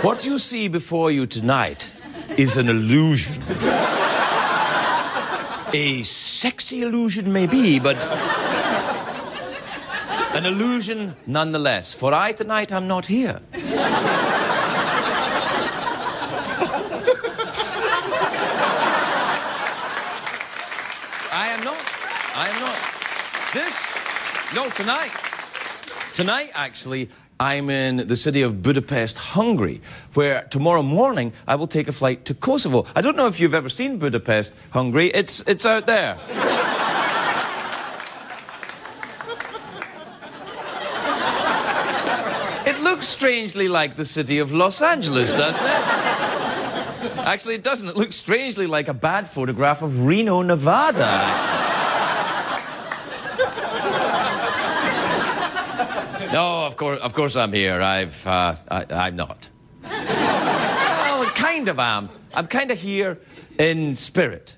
What you see before you tonight is an illusion. A sexy illusion maybe, but an illusion nonetheless. For I tonight am not here. I am not. Tonight, actually, I'm in the city of Budapest, Hungary, where tomorrow morning I will take a flight to Kosovo. I don't know if you've ever seen Budapest, Hungary. It's out there. It looks strangely like the city of Los Angeles, doesn't it? Actually, it doesn't. It looks strangely like a bad photograph of Reno, Nevada, actually. No, of course I'm here. I'm not. Well, I kind of am. I'm kind of here in spirit.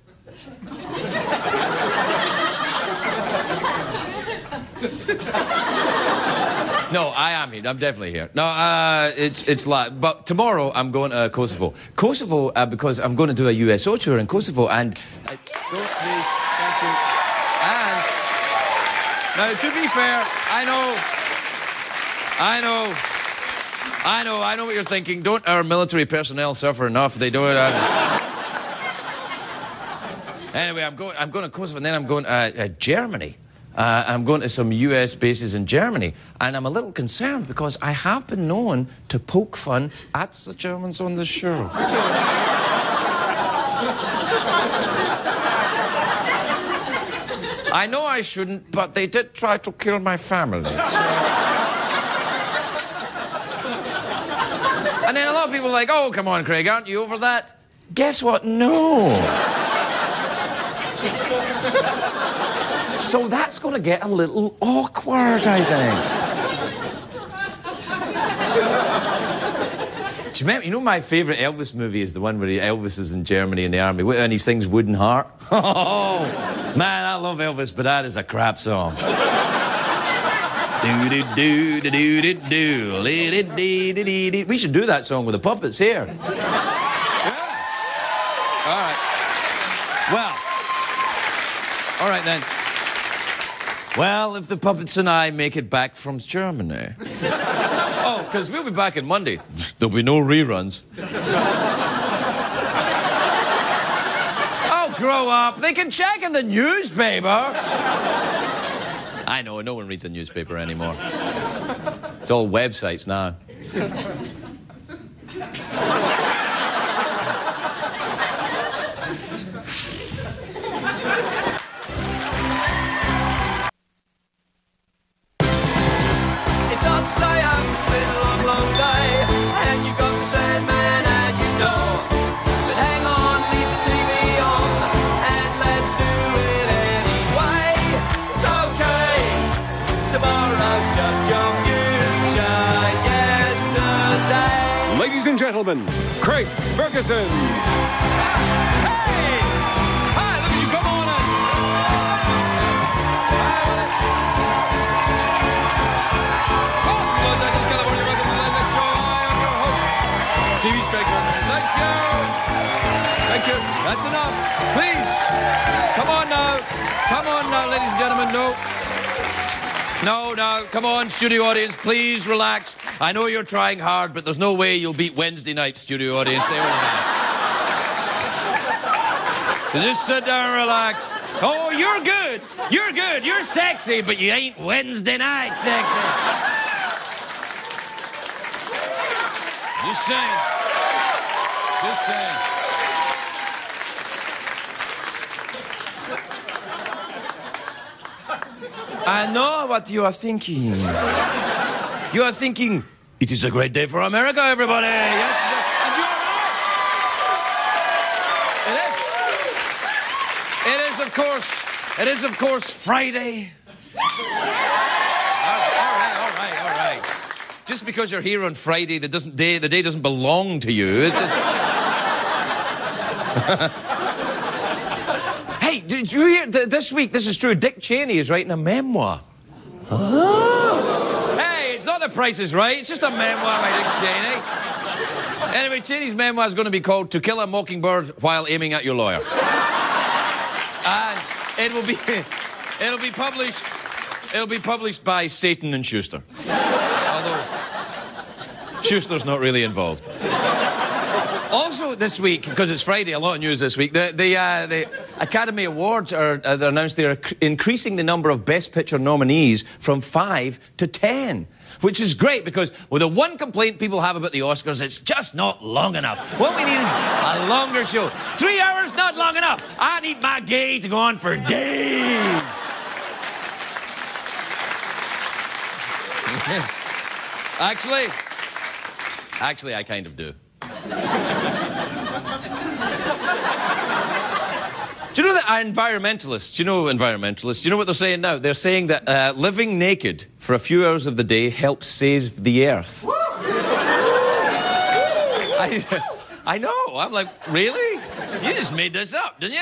No, I am here. I'm definitely here. No, it's like, but tomorrow I'm going to Kosovo. Kosovo, because I'm going to do a USO tour in Kosovo, and thank you. And now, to be fair, I know what you're thinking. Don't our military personnel suffer enough? They don't. Anyway, I'm going to Kosovo, and then I'm going to Germany. I'm going to some US bases in Germany, and I'm a little concerned because I have been known to poke fun at the Germans on the show. I know I shouldn't, but they did try to kill my family. So... And then a lot of people are like, oh, come on, Craig, aren't you over that? Guess what? No. So that's going to get a little awkward, I think. Do you remember, you know my favourite Elvis movie is the one where Elvis is in Germany in the army and he sings Wooden Heart? Oh, man, I love Elvis, but that is a crap song. We should do that song with the puppets here. Yeah. All right. Well, all right then. Well, if the puppets and I make it back from Germany. Oh, because we'll be back on Monday. There'll be no reruns. Oh, grow up. They can check in the newspaper. I know, no one reads a newspaper anymore. It's all websites now. It's hard to stay up, it's been a long, long day, and you've got the Sandman at your door. But hang on, leave the TV on, and let's do it anyway. It's okay, tomorrow's just your future yesterday. Ladies and gentlemen, Craig Ferguson. Hey! Hi, look at you, come on in. TV speaker. Thank you. Thank you. That's enough. Please. Come on now. Come on now, ladies and gentlemen. No. No, no. Come on, studio audience. Please relax. I know you're trying hard, but there's no way you'll beat Wednesday night, studio audience. They will not. So just sit down and relax. Oh, you're good. You're good. You're sexy, but you ain't Wednesday night sexy. Just saying. Just saying. I know what you are thinking. You are thinking, it is a great day for America, everybody. Yes, and you are right. It is, of course, Friday. All right. Just because you're here on Friday, the day doesn't belong to you. It's just... Hey, did you hear this week? This is true. Dick Cheney is writing a memoir. Oh. Hey, it's not The Price is Right. It's just a memoir by Dick Cheney. Anyway, Cheney's memoir is going to be called To Kill a Mockingbird While Aiming at Your Lawyer. And it'll be published by Satan and Schuster. Although Schuster's not really involved. Also this week, because it's Friday, a lot of news this week, the Academy Awards are announced they're increasing the number of Best Picture nominees from 5 to 10. Which is great, because with the one complaint people have about the Oscars, it's just not long enough. What we need is a longer show. 3 hours, not long enough. I need my gay to go on for days. Actually, I kind of do. Do you know that environmentalists, do you know what they're saying now? They're saying that living naked for a few hours of the day helps save the Earth. I know. I'm like, really? You just made this up, didn't you?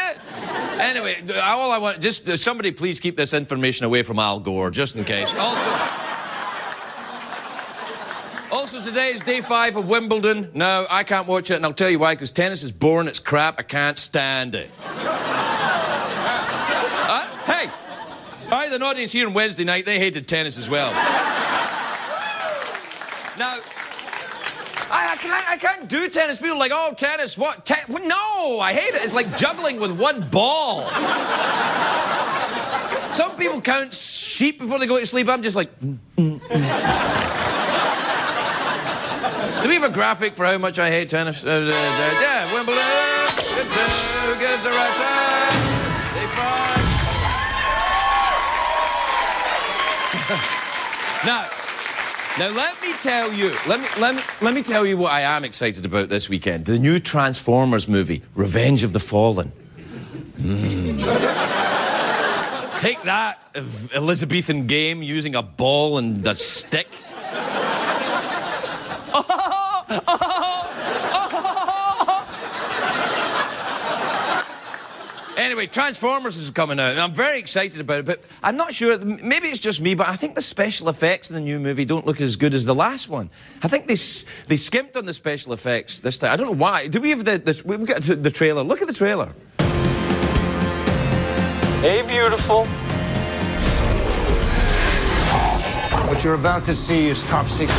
Anyway, all I want, just somebody please keep this information away from Al Gore, just in case. Also, today is day 5 of Wimbledon. No, I can't watch it, and I'll tell you why, because tennis is boring, it's crap, I can't stand it. Hey! I had an audience here on Wednesday night, they hated tennis as well. Now, I can't do tennis. People are like, oh, tennis, what? No, I hate it. It's like juggling with one ball. Some people count sheep before they go to sleep. I'm just like... Do we have a graphic for how much I hate tennis? Yeah, Wimbledon. Who gives the right time? Day 5. Now let me tell you. Let me tell you what I am excited about this weekend. The new Transformers movie, Revenge of the Fallen. Take that, Elizabethan game using a ball and a stick. Anyway, Transformers is coming out, and I'm very excited about it, but I'm not sure, maybe it's just me, but I think the special effects in the new movie don't look as good as the last one. I think they skimped on the special effects this time. I don't know why. Do we have we've got the trailer. Look at the trailer. Hey, beautiful. What you're about to see is top secret.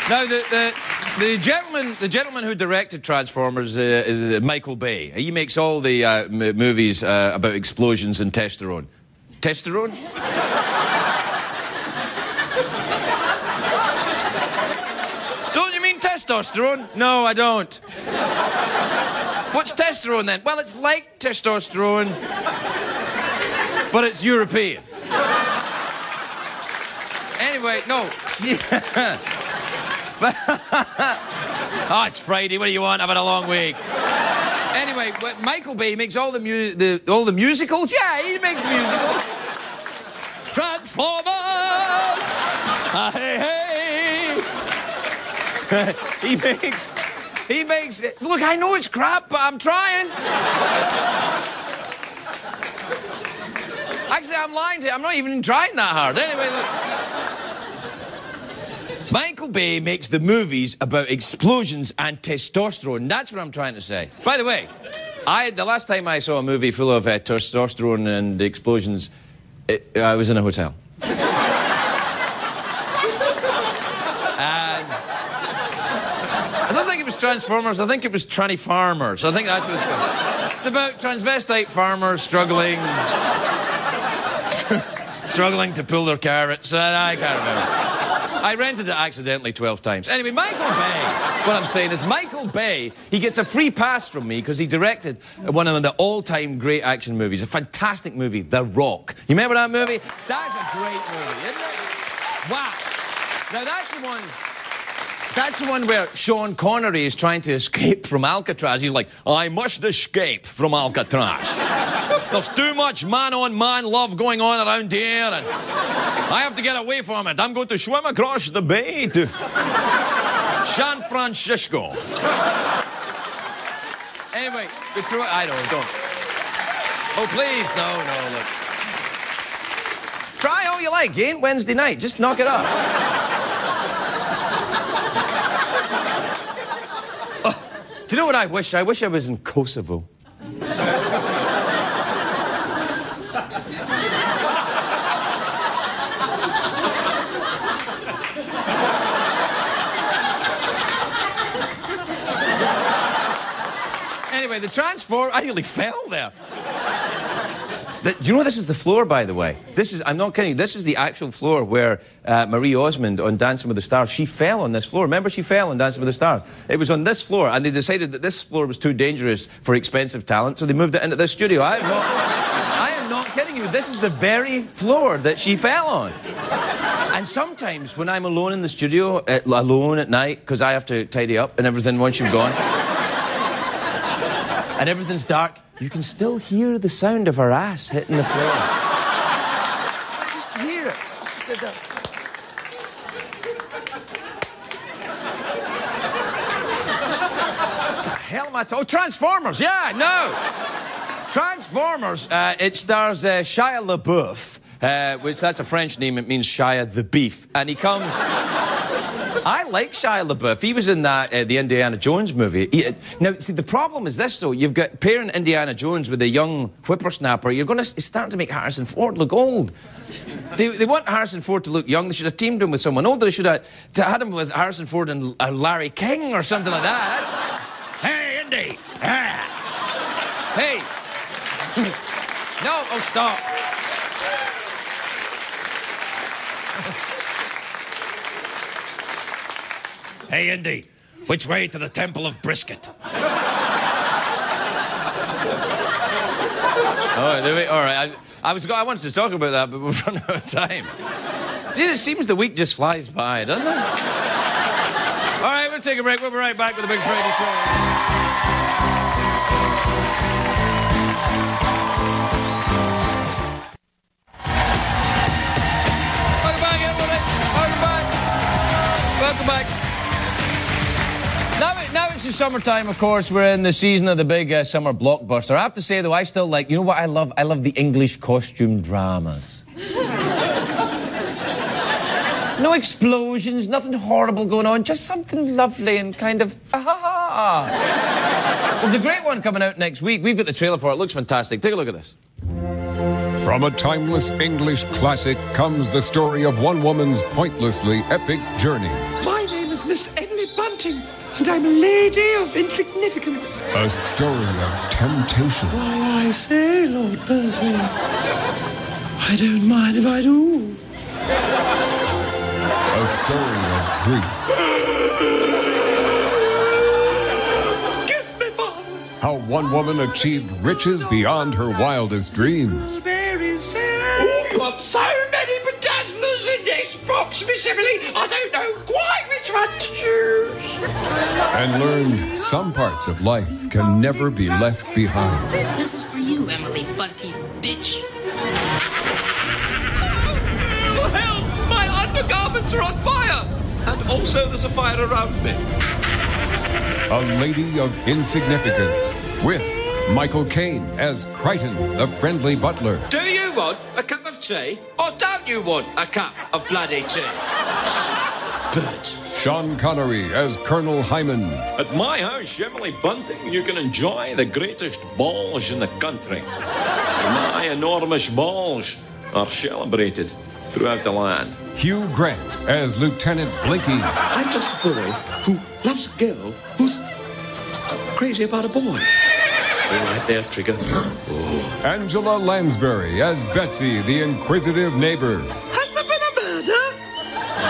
Now, the gentleman who directed Transformers is Michael Bay. He makes all the movies about explosions and testosterone. Testosterone? Don't you mean testosterone? No, I don't. What's testosterone then? Well, it's like testosterone, but it's European. Anyway, no. Oh, it's Friday. What do you want? I've had a long week. Anyway, Michael Bay makes all the musicals. Yeah, he makes musicals. Transformers! Hey, hey! He makes. Look, I know it's crap, but I'm trying. Actually, I'm lying to you. I'm not even trying that hard. Anyway, look. Michael Bay makes the movies about explosions and testosterone. That's what I'm trying to say. By the way, the last time I saw a movie full of testosterone and explosions, I was in a hotel. And I don't think it was Transformers. I think it was Tranny Farmers. I think that's what it's called. It's about transvestite farmers struggling to pull their carrots. I can't remember. I rented it accidentally 12 times. Anyway, Michael Bay, what I'm saying is Michael Bay, he gets a free pass from me because he directed one of the all-time great action movies, a fantastic movie, The Rock. You remember that movie? That's a great movie, isn't it? Wow. Now, that's the one where Sean Connery is trying to escape from Alcatraz. He's like, I must escape from Alcatraz. There's too much man-on-man love going on around here, and I have to get away from it. I'm going to swim across the bay to... San Francisco. Anyway, I don't. Oh, please, no, look. Try all you like, ain't Wednesday night. Just knock it up. Oh, do you know what I wish? I wish I was in Kosovo. Anyway, the transform, I nearly fell there. Do you know this is the floor, by the way? I'm not kidding, this is the actual floor where Marie Osmond on Dancing with the Stars, she fell on this floor. Remember she fell on Dancing with the Stars? It was on this floor, and they decided that this floor was too dangerous for expensive talent, so they moved it into this studio. I am not kidding you, this is the very floor that she fell on. And sometimes when I'm alone in the studio, alone at night, because I have to tidy up and everything once you've gone, and everything's dark, you can still hear the sound of her ass hitting the floor. Just hear it. What the hell am I talking? Oh, Transformers, yeah, no. Transformers, it stars Shia LaBeouf, which that's a French name, it means Shia the Beef. And he comes... I like Shia LaBeouf. He was in that, the Indiana Jones movie. Now, see, the problem is this, though. You've got pairing Indiana Jones with a young whippersnapper. You're going to start to make Harrison Ford look old. They want Harrison Ford to look young. They should have teamed him with someone older. They should have had him with Harrison Ford and Larry King or something like that. Hey, Indy! Hey! No, oh, stop. Hey, Indy, which way to the Temple of Brisket? All right. I wanted to talk about that, but we've run out of time. Gee, it seems the week just flies by, doesn't it? All right, we'll take a break. We'll be right back with the Big Friday Show. Welcome back. Now it's the summertime, of course. We're in the season of the big summer blockbuster. I have to say, though, I still like... You know what I love? I love the English costume dramas. No explosions, nothing horrible going on. Just something lovely and kind of... There's a great one coming out next week. We've got the trailer for it. It looks fantastic. Take a look at this. From a timeless English classic comes the story of one woman's pointlessly epic journey. My name is Miss Emily Bunting, and I'm a lady of insignificance. A story of temptation. Why, I say, Lord Percy, I don't mind if I do. A story of grief. Kiss me, Father. How one woman achieved riches beyond her wildest dreams. Very sad. Oh, you have so many bedazzlers in this box, Miss Emily. I don't know quite which one to choose. And learned some parts of life can never be left behind. This is for you, Emily Bunty, bitch. Oh, help! My undergarments are on fire! And also there's a fire around me. A lady of insignificance with Michael Caine as Crichton, the friendly butler. Do you want a cup of tea? Or don't you want a cup of bloody tea? Birds. Sean Connery as Colonel Hyman. At my house, Emily Bunting, you can enjoy the greatest balls in the country. My enormous balls are celebrated throughout the land. Hugh Grant as Lieutenant Blinky. I'm just a boy who loves a girl who's crazy about a boy. All right there, Trigger. Oh. Angela Lansbury as Betsy, the inquisitive neighbor. Has there been a murder?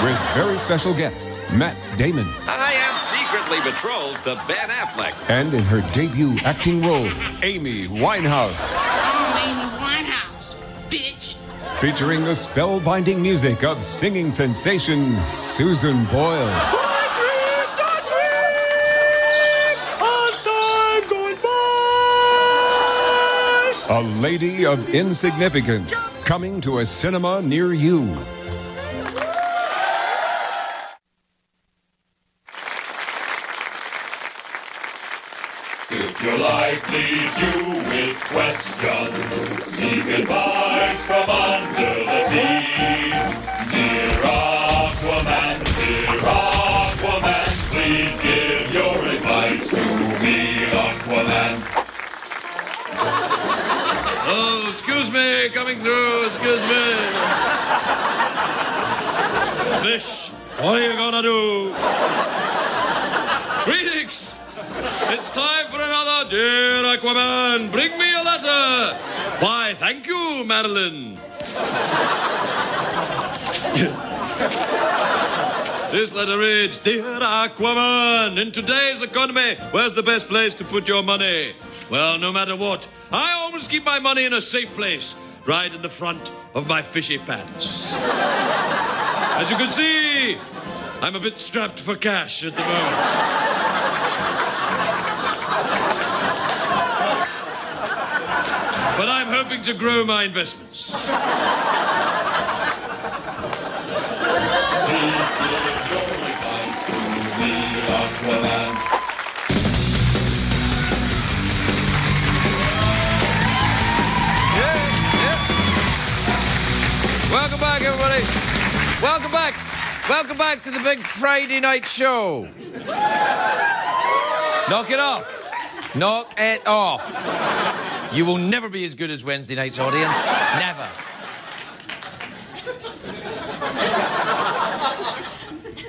With very special guest, Matt Damon. I am secretly betrothed to Ben Affleck. And in her debut acting role, Amy Winehouse. I'm Amy Winehouse, bitch. Featuring the spellbinding music of singing sensation Susan Boyle. A lady of insignificance, coming to a cinema near you. If your life leaves you with questions, seek advice from under the sea. Dear Aquaman, please give your advice to me, Aquaman. Oh, excuse me, coming through, excuse me. Fish, what are you gonna do? Greetings! It's time for another Dear Aquaman, bring me a letter. Why, thank you, Madeline. This letter reads, Dear Aquaman, in today's economy, where's the best place to put your money? Well, no matter what, I always keep my money in a safe place, right in the front of my fishy pants. As you can see, I'm a bit strapped for cash at the moment. But I'm hoping to grow my investments. Please give your advice to me, Aquaman. Welcome back, everybody. Welcome back. Welcome back to the big Friday night show. Knock it off. Knock it off. You will never be as good as Wednesday night's audience. Never.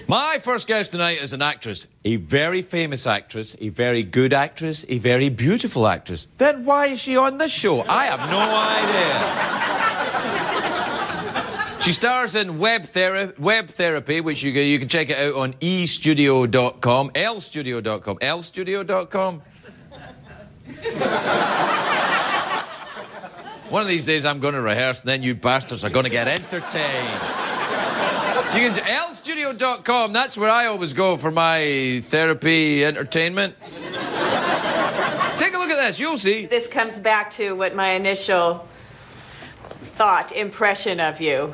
My first guest tonight is an actress. A very famous actress, a very good actress, a very beautiful actress. Then why is she on this show? I have no idea. She stars in Web Therapy, which you can check it out on estudio.com, lstudio.com, lstudio.com. One of these days I'm going to rehearse, and then you bastards are going to get entertained. You can lstudio.com, that's where I always go for my therapy entertainment. Take a look at this, you'll see. This comes back to what my initial impression of you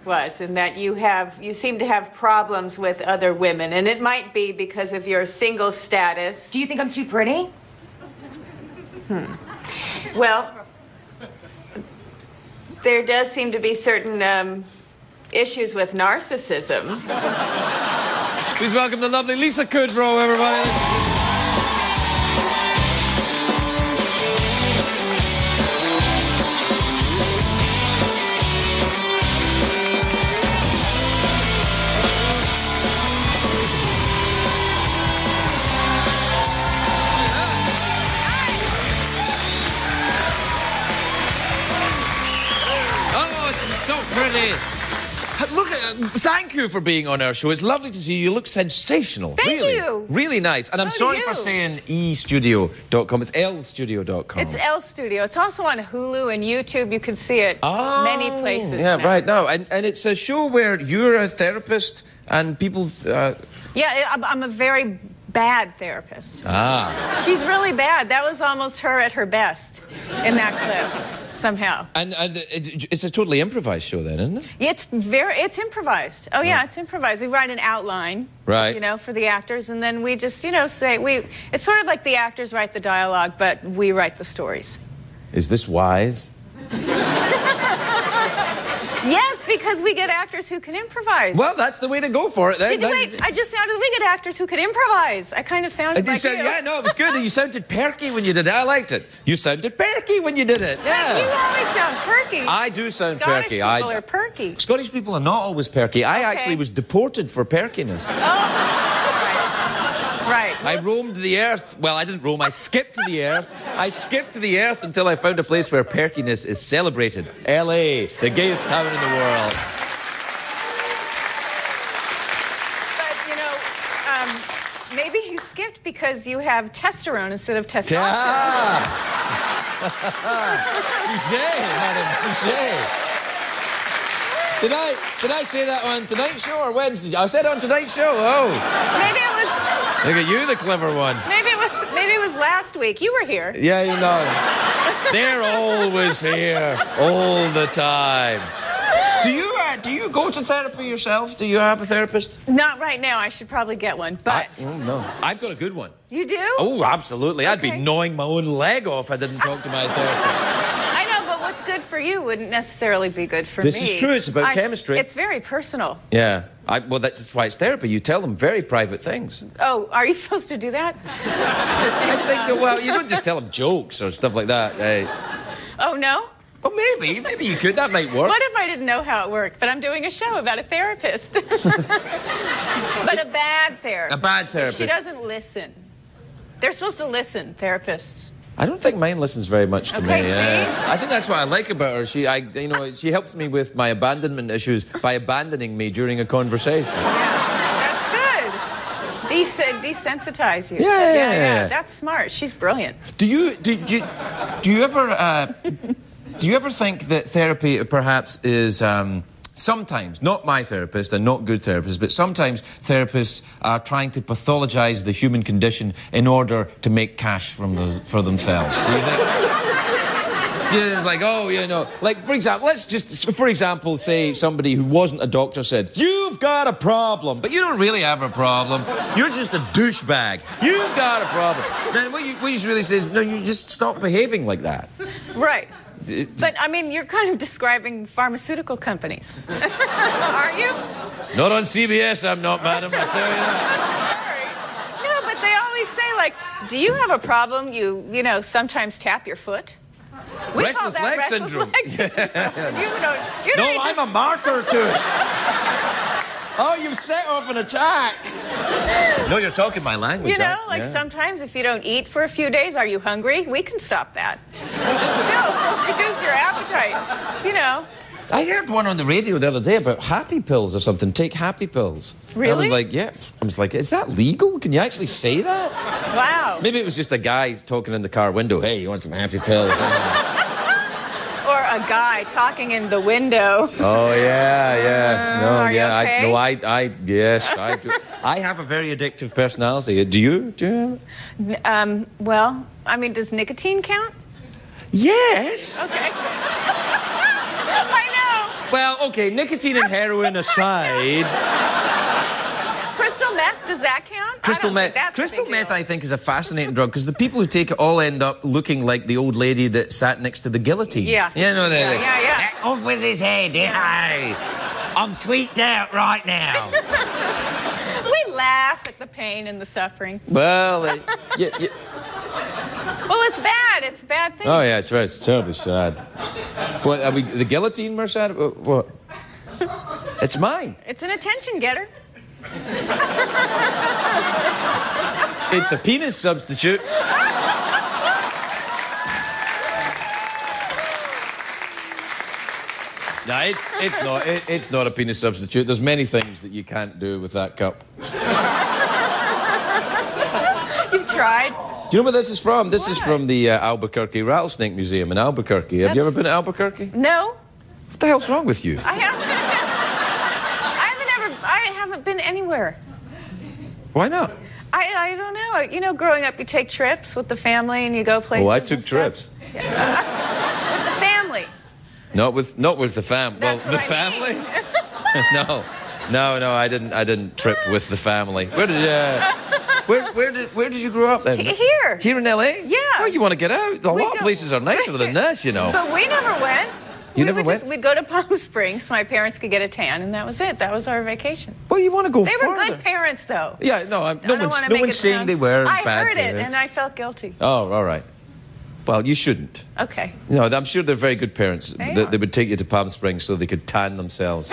was, in that you seem to have problems with other women, and it might be because of your single status. Do you think I'm too pretty? Well, there does seem to be certain issues with narcissism. Please welcome the lovely Lisa Kudrow, everybody. So pretty. Look at thank you for being on our show. It's lovely to see you. You look sensational. Thank really, you. Really nice. And So I'm sorry do for you. saying estudio.com. It's lstudio.com. It's L Studio. It's also on Hulu and YouTube. You can see it many places. Yeah, now. right. No, and it's a show where you're a therapist and people... Yeah, I'm a very bad therapist. Ah. She's really bad. That was almost her at her best in that clip, somehow. And it's a totally improvised show then, isn't it? It's improvised. Oh, yeah, it's improvised. We write an outline, Right. you know, for the actors, and then we just, you know, it's sort of like the actors write the dialogue, but we write the stories. Is this wise? Yes, because we get actors who can improvise. Well, that's the way to go for it then. I just sounded, we get actors who could improvise. I kind of sounded like you. Yeah, no, it was good. You sounded perky when you did it. I liked it. You sounded perky when you did it. Yeah. You always sound perky. I do sound Scottish perky. People are perky. Scottish people are not always perky. I actually was deported for perkiness. Right. I roamed the earth. Well, I didn't roam. I skipped to the earth. I skipped to the earth until I found a place where perkiness is celebrated. L.A., the gayest town in the world. But, you know, maybe you skipped because you have testosterone instead of testosterone. Ah. Touché, madam, touché. Did I say that on tonight's show or Wednesday? I said on tonight's show. Oh. Maybe it was. Look at you, the clever one. Maybe it was last week. You were here. Yeah, you know. They're always here, all the time. Do you do you go to therapy yourself? Do you have a therapist? Not right now. I should probably get one, but... No. I've got a good one. You do? Oh, absolutely. Okay. I'd be gnawing my own leg off if I didn't talk to my therapist. I know, but what's good for you wouldn't necessarily be good for me. This is true. It's about chemistry. It's very personal. Yeah. Well, that's why it's therapy. You tell them very private things. Oh, are you supposed to do that? I think so. Well, you don't just tell them jokes or stuff like that. Oh, no? Well, maybe. Maybe you could. That might work. What if I didn't know how it worked? But I'm doing a show about a therapist. But a bad therapist. A bad therapist. She doesn't listen. They're supposed to listen, therapists. I don't think mine listens very much to me. Okay, see? I think that's what I like about her. She helps me with my abandonment issues by abandoning me during a conversation. Yeah, that's good. Desensitize you. Yeah. That's smart. She's brilliant. Do you ever think that therapy perhaps is sometimes, not my therapist and not good therapists, but sometimes therapists are trying to pathologize the human condition in order to make cash for themselves? Do you think? Yeah, it's like, like, for example, say somebody who wasn't a doctor said, "You've got a problem," but you don't really have a problem. You're just a douchebag. You've got a problem. Then what you really say is, no, you just stop behaving like that. Right. But, I mean, you're kind of describing pharmaceutical companies. Aren't you? Not on CBS, I'm not, madam, I tell you that. Sorry. No, but they always say, like, do you have a problem you sometimes tap your foot? We Restless call that leg syndrome. Leg syndrome. You don't even... I'm a martyr to it. Oh, you set off an attack. No, you're talking my language. Sometimes if you don't eat for a few days, are you hungry? We can stop that. This pill will reduce your appetite. I heard one on the radio the other day about happy pills or something. Take happy pills. Really? I was like, yeah. I was like, is that legal? Can you actually say that? Wow. Maybe it was just a guy talking in the car window. Hey, you want some happy pills? Or a guy talking in the window. Oh, yeah. No, are you okay? Yes, I do. I have a very addictive personality. Do you? Well, I mean, does nicotine count? Yes. Okay. I know. Well, okay, nicotine and heroin aside. Crystal meth, does that count? Crystal meth. Crystal meth, I think, is a fascinating drug because the people who take it all end up looking like the old lady that sat next to the guillotine. Yeah. Yeah. Off with his head. Yeah. I'm tweaked out right now. We laugh at the pain and the suffering. Well, yeah. Well, it's bad. It's a bad thing. Oh, yeah, it's right. It's terribly sad. What, are we the guillotine more sad? What? It's mine. It's an attention getter. It's a penis substitute. No, it's not a penis substitute. There's many things that you can't do with that cup. You've tried. Do you know where this is from? This is from the Albuquerque Rattlesnake Museum in Albuquerque. Have you ever been to Albuquerque? No. What the hell's wrong with you? I haven't been anywhere. Why not? I don't know. Growing up, you take trips with the family and you go places. Oh, I took trips. Yeah. With the family. Not with the family. Well, the family? No, I didn't trip with the family. Where did you grow up then? Here. Here in LA? Yeah. Oh, you want to get out? A lot of places are nicer than this, But we never went. You never went? We'd go to Palm Springs so my parents could get a tan, and that was it. That was our vacation. Well, you want to go They further. were good parents, though. Yeah, no one's saying they were bad I heard parents. it, and I felt guilty. Oh, all right. Well, you shouldn't. Okay. No, I'm sure they're very good parents. They would take you to Palm Springs so they could tan themselves.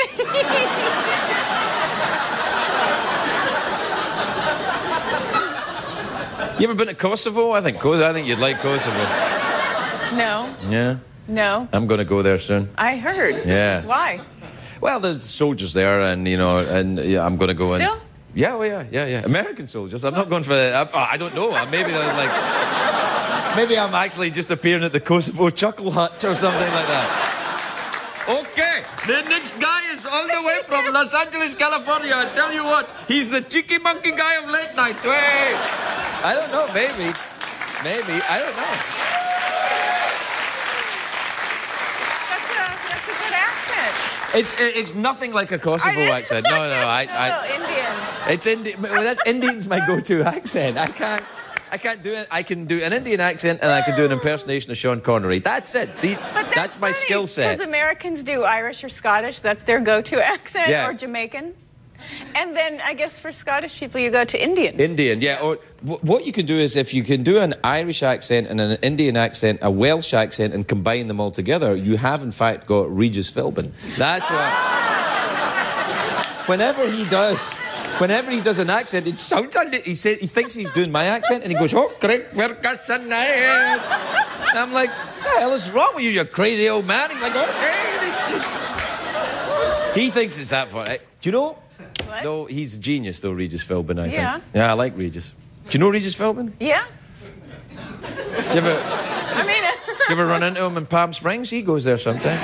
You ever been to Kosovo? I think you'd like Kosovo. No. Yeah? No. I'm going to go there soon. I heard. Yeah. Why? Well, there's soldiers there, and I'm going to go. Still? Yeah. American soldiers. I'm not going for. I don't know. Maybe I'm actually just appearing at the Kosovo Chuckle Hut or something like that. Okay, the next guy is all the way from Los Angeles, California. I tell you what, he's the cheeky monkey guy of late night. Wait, I don't know. Maybe, I don't know. That's a good accent. It's nothing like a Kosovo accent. No, Indian. It's Indian. Well, that's Indian's my go-to accent. I can't do it. I can do an Indian accent and I can do an impersonation of Sean Connery. That's it. That's my skill set. Because Americans do Irish or Scottish. That's their go-to accent. Yeah. Or Jamaican. And then I guess for Scottish people you go to Indian. Indian, yeah. Or what you can do is if you can do an Irish accent and an Indian accent, a Welsh accent, and combine them all together, you have in fact got Regis Philbin. That's what. Whenever he does an accent, it sounds like he thinks he's doing my accent, and he goes, "Oh, great Ferguson." And I'm like, "What the hell is wrong with you, you crazy old man?" He's like, "Okay." He thinks it's that funny. Do you know? What? No, he's a genius, though, Regis Philbin, I think. Yeah. Yeah, I like Regis. Do you know Regis Philbin? Yeah. Do you ever I mean... run into him in Palm Springs? He goes there sometimes.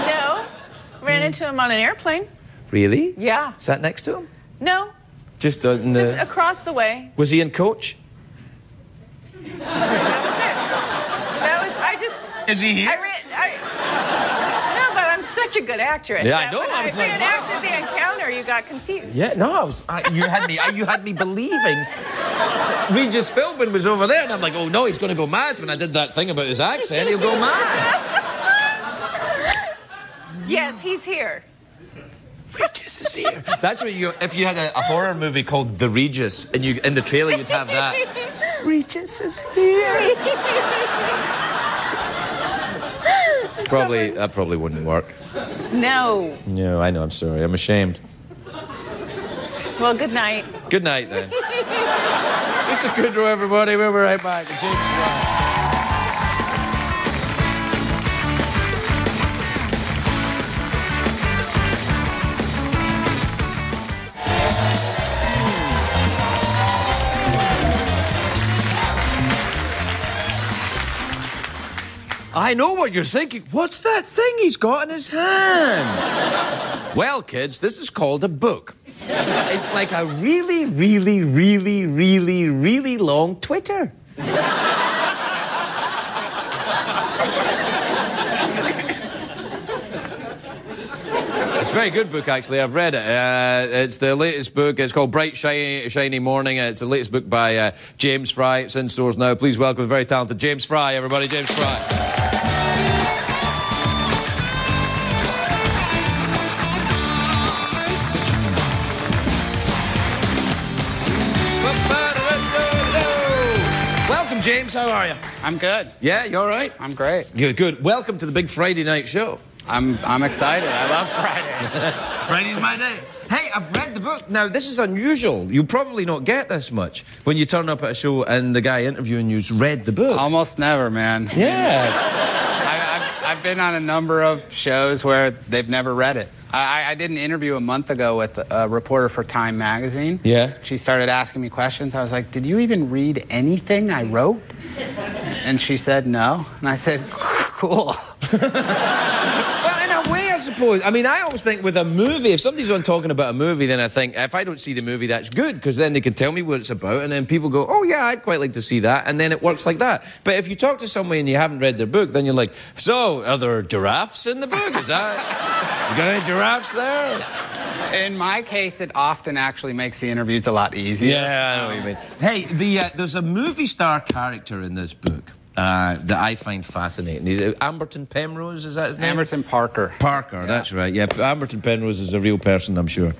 No. Ran into him on an airplane. Really? Yeah. Sat next to him? No. Just across the way. Was he in coach? That was I just... Is he here? No, but I'm such a good actress. Yeah, I know. When I was like, after the encounter, you got confused. Yeah, no, you had me believing Regis Philbin was over there, and I'm like, oh no, he's going to go mad when I did that thing about his accent. He'll go mad. Yes, he's here. Regis is here. That's what if you had a horror movie called The Regis, and in the trailer you'd have that. Regis is here. That probably wouldn't work. No. No, I know. I'm sorry. I'm ashamed. Well, good night. Good night, then. This is Kudrow, everybody. We'll be right back. I know what you're thinking. What's that thing he's got in his hand? Well, kids, this is called a book. It's like a really, really, really, really, really long Twitter. It's a very good book, actually. I've read it. It's the latest book. It's called Bright, Shiny Morning. It's the latest book by James Fray. It's in stores now. Please welcome the very talented James Fray, everybody. James Fray. Welcome, James. How are you? I'm good. Yeah, you all right? I'm great. Good. Welcome to the big Friday night show. I'm excited. I love Fridays. Friday's my day. Hey, I've read the book. Now, this is unusual. You probably not get this much when you turn up at a show and the guy interviewing you's read the book. Almost never, man. Yeah. I've been on a number of shows where they've never read it. I did an interview a month ago with a reporter for Time magazine. Yeah. She started asking me questions. I was like, did you even read anything I wrote? And she said no. And I said, cool. Well, in a way, I suppose. I mean, I always think with a movie, if somebody's on talking about a movie, then I think, if I don't see the movie, that's good, because then they can tell me what it's about, and then people go, oh, yeah, I'd quite like to see that, and then it works like that. But if you talk to somebody and you haven't read their book, then you're like, so, are there giraffes in the book? Is that... You got any giraffes there? In my case, it often actually makes the interviews a lot easier. Yeah, I know what you mean. Hey, there's a movie star character in this book that I find fascinating. He's Amberton Penrose, is that his name? Amberton Parker. Parker, yeah. That's right. Yeah, Amberton Penrose is a real person, I'm sure.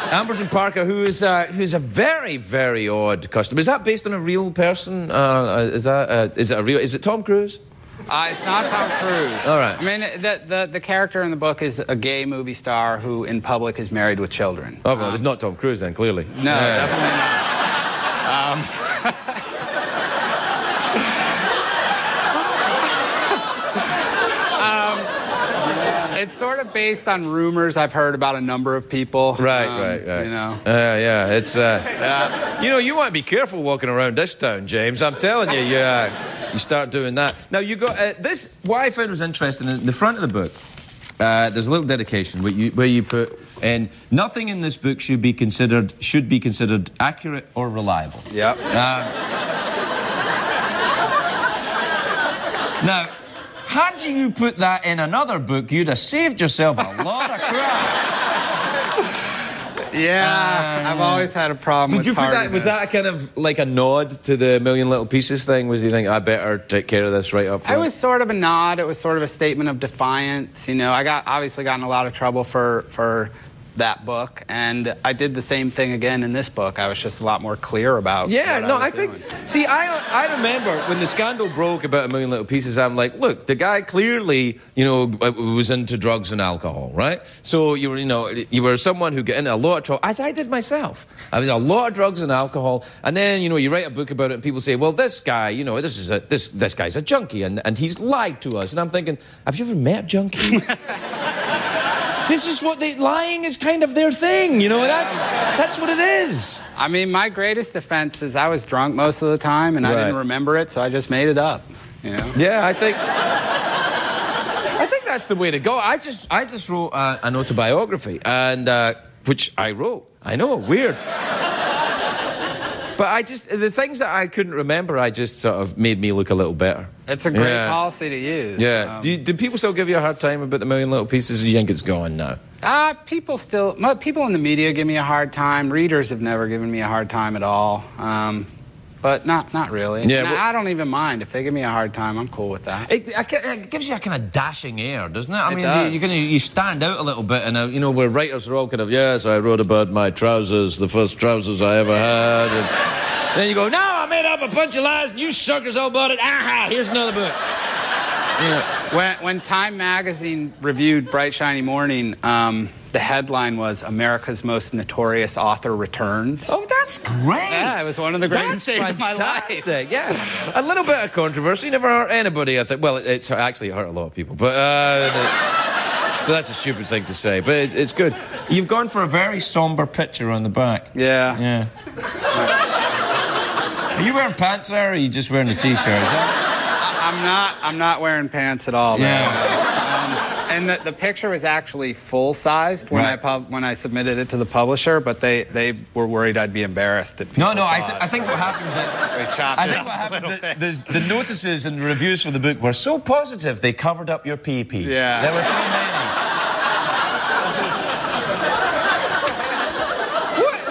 Amberton Parker, who's a very, very odd customer. Is that based on a real person? Is it Tom Cruise? It's not Tom Cruise. All right. I mean, the character in the book is a gay movie star who, in public, is married with children. Oh, well, it's not Tom Cruise then, clearly. No, definitely not. It's sort of based on rumors I've heard about a number of people. Right. You know. Yeah, it's... You know, you want to be careful walking around this town, James. I'm telling you, you start doing that. Now, you got... this... What I found was interesting, in the front of the book, there's a little dedication where you put... And nothing in this book should be considered accurate or reliable. Yep. Now... had you put that in another book, you'd have saved yourself a lot of crap. Yeah, I've always had a problem with Did you put that? Was that a kind of like a nod to the Million Little Pieces thing? Was you think I better take care of this right up front? It was sort of a nod. It was sort of a statement of defiance. You know, I obviously got in a lot of trouble for that book, and I did the same thing again in this book. I was just a lot more clear about. Yeah, what no, I was think. doing. See, I remember when the scandal broke about A Million Little Pieces. I'm like, look, the guy clearly, you know, was into drugs and alcohol, right? So you were, you were someone who got into a lot of trouble, as I did myself. I was a lot of drugs and alcohol, and then you write a book about it, and people say, well, this guy, this guy's a junkie, and he's lied to us. And I'm thinking, have you ever met a junkie? This is what lying is kind of their thing, that's what it is. I mean, my greatest defense is I was drunk most of the time, and I didn't remember it, so I just made it up, Yeah, I think that's the way to go. I just wrote an autobiography, and which I wrote. I know, weird. But the things that I couldn't remember, I just sort of made me look a little better. It's a great policy to use. Yeah. Do people still give you a hard time about the Million Little Pieces, or do you think it's gone now? People in the media give me a hard time. Readers have never given me a hard time at all. But not really. Yeah, I don't even mind. If they give me a hard time, I'm cool with that. It gives you a kind of dashing air, doesn't it? I mean, does. you stand out a little bit, and where writers are all kind of, yes, I wrote about my trousers, the first trousers I ever had. And then you go, no, I made up a bunch of lies, and you suckers all bought it. Aha, here's another book. When Time magazine reviewed Bright Shiny Morning, the headline was America's Most Notorious Author Returns. Oh, that's great. Yeah, it was one of the greatest days of my life. Yeah, a little bit of controversy never hurt anybody, I think. Well, it's actually hurt a lot of people, but so that's a stupid thing to say, but it's good. You've gone for a very somber picture on the back. Yeah. Are you wearing pants there, or are you just wearing a t-shirt? I'm not wearing pants at all, man. And the picture was actually full-sized when I submitted it to the publisher, but they were worried I'd be embarrassed. That I think what happened the notices and the reviews for the book were so positive they covered up your pee-pee. Yeah. There were so many.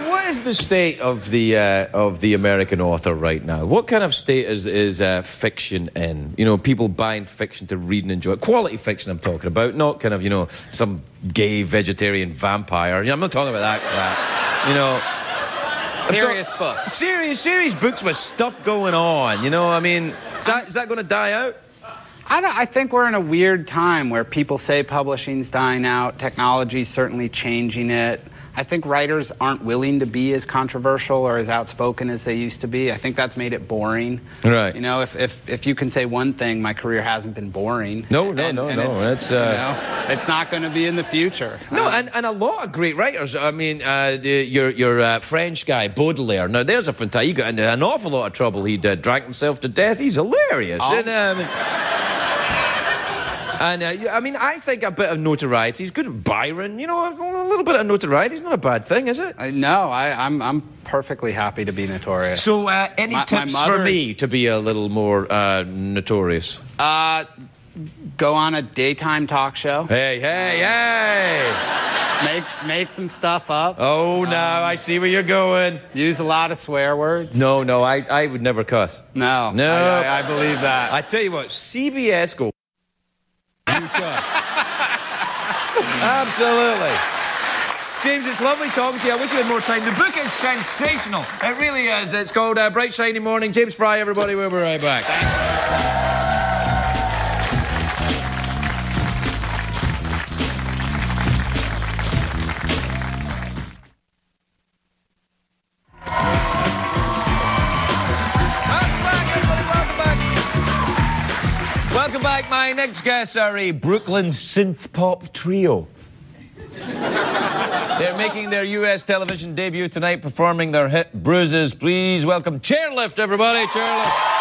What is the state of the American author right now? What kind of state is fiction in? People buying fiction to read and enjoy. Quality fiction I'm talking about, not kind of, some gay vegetarian vampire. I'm not talking about that crap. Serious books. Serious books with stuff going on, I mean, is that going to die out? I think we're in a weird time where people say publishing's dying out. Technology's certainly changing it. I think writers aren't willing to be as controversial or as outspoken as they used to be. I think that's made it boring. Right. If you can say one thing, my career hasn't been boring. No. It's not going to be in the future. No, and a lot of great writers. I mean, your French guy, Baudelaire. Now, there's a fantastic... He got into an awful lot of trouble. He drank himself to death. He's hilarious. I mean, I think a bit of notoriety is good. Byron, a little bit of notoriety is not a bad thing, is it? No, I'm perfectly happy to be notorious. So, any tips for me to be a little more notorious? Go on a daytime talk show. Hey! Make some stuff up. Oh, no, I see where you're going. Use a lot of swear words. No, I would never cuss. No. I believe that. I tell you what, CBS go... Absolutely. James, it's lovely talking to you. I wish we had more time. The book is sensational. It really is. It's called Bright Shiny Morning. James Fray, everybody. We'll be right back. Welcome back. My next guests are a Brooklyn synth pop trio. They're making their US television debut tonight, performing their hit Bruises. Please welcome Chairlift, everybody. Chairlift.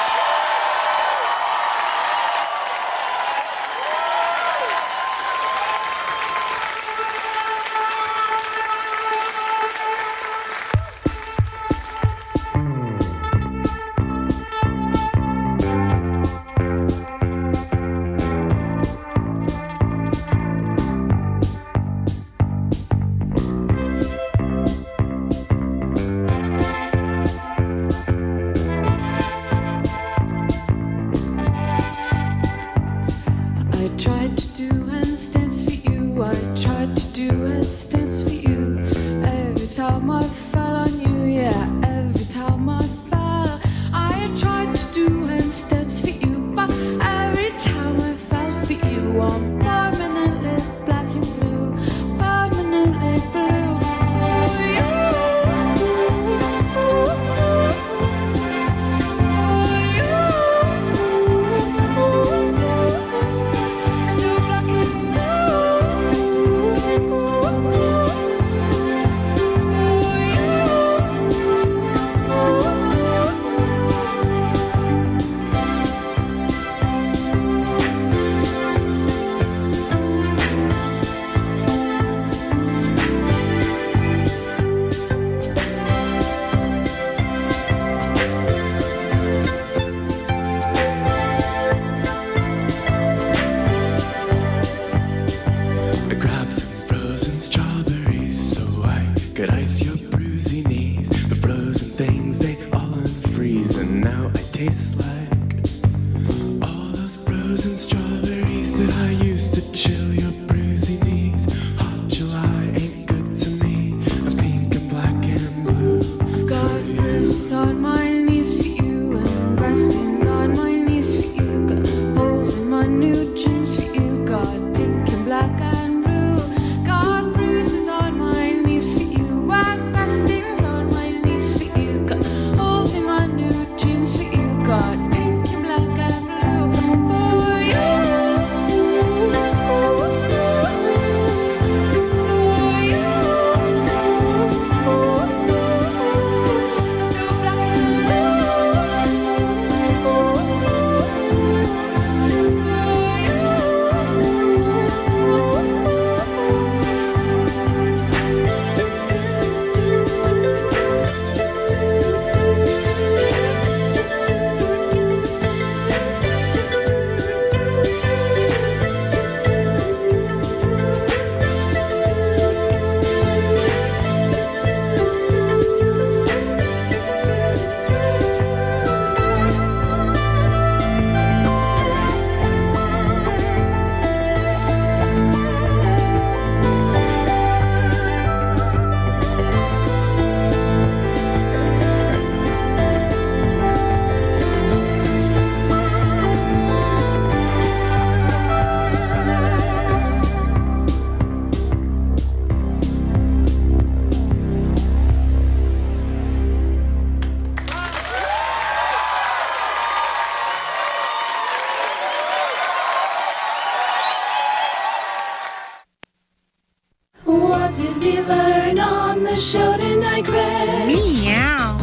show tonight, Greg. Meow.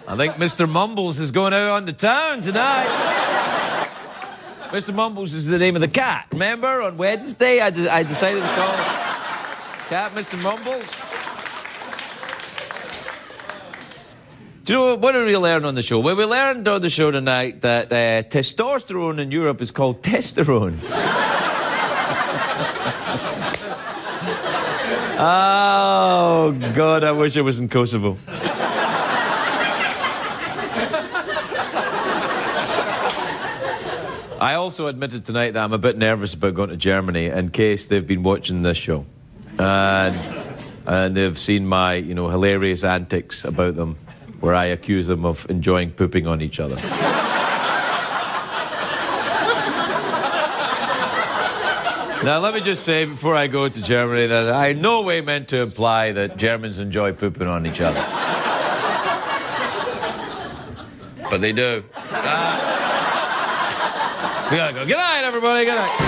I think Mr. Mumbles is going out on the town tonight. Mr. Mumbles is the name of the cat. Remember, on Wednesday, I decided to call it Cat Mr. Mumbles. Do you know what did we learn on the show? Well, we learned on the show tonight that testosterone in Europe is called testosterone. Oh, God, I wish I was in Kosovo. I also admitted tonight that I'm a bit nervous about going to Germany in case they've been watching this show. And they've seen my, hilarious antics about them, where I accuse them of enjoying pooping on each other. Now, let me just say, before I go to Germany, that I in no way meant to imply that Germans enjoy pooping on each other. But they do. We gotta go. Good night, everybody. Good night.